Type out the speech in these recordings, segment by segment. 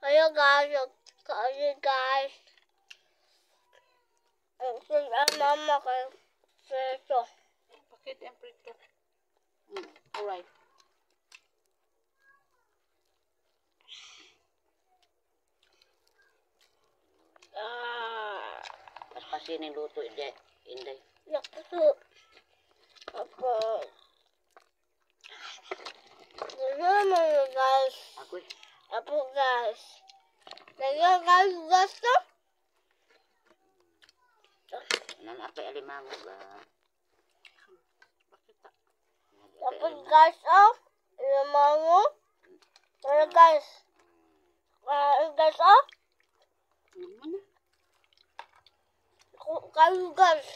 Ayo guys, kaya guys. Ang mama kay preso. Bakit yung prito? Alright. Paspasin yung luto, Inday. Nakuso. Ako. Ano guys? Apo guys. Kaya guys to? Nanapay alimango ba? Bakit ta? Tapos guys, limango. Kaya guys. Guys, Ano na? kayo guys.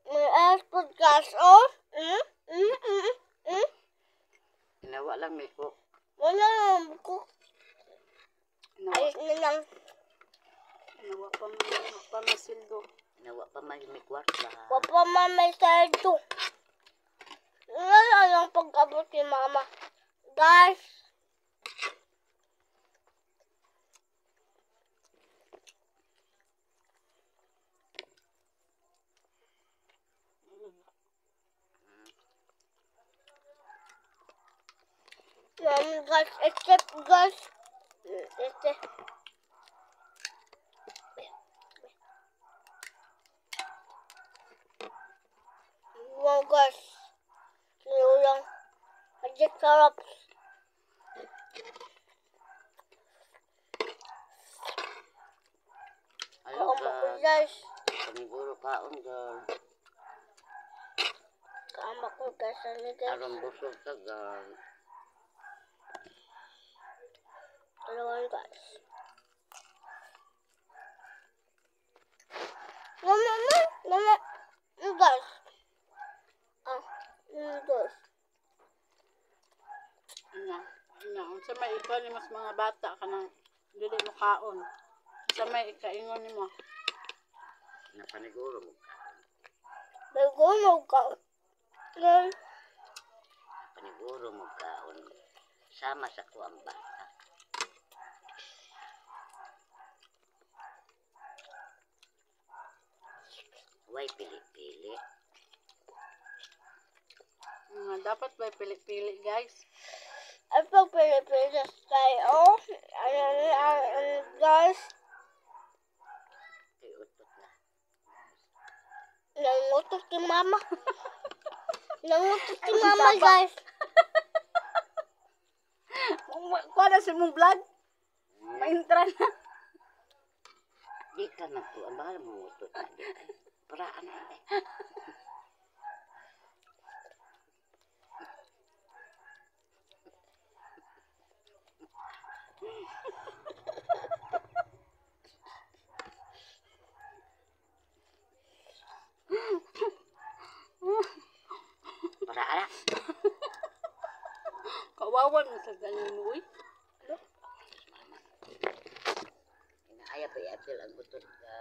May airport guys, Ginawa lang may cook. Wala lang ko. Ayos na lang. Nawa pa masildo. Ginawa pa may kwarta. Papa, mama, sardo. Wala lang pag-abot ni mama. Guys. Guys, except guys. Wow guys. Sino lang. Ajik sarap. Ayaw Kaama ko ka. guys. Paniguro kaon ka. Kaama ko guys. Ano guys? Aron busog ka ga. Dalawan guys. Mama. You guys. Guys. Unsa may ikaw ni mas mga bata ka nang dili mo kaon. Unsa may ikaingon nimo? Napaniguro mo. Nagunog ka. Guys. Paniguro mo kaon. Sama sa kuang bata. Way pili-pili. Dapat may pili-pili, guys. Ako Pilipinas tayo. Guys. Iutot na. Nangutot si mama. Nangutot si mama guys. Kuha na sa mong vlog. Maintran na. Di ka na po. Ang bahal mo utot na. Di ka. Paraan na. Paraan na. Kawawan mo sa ganyan mo, uy. Inaaya pa i-apil ang utot ka.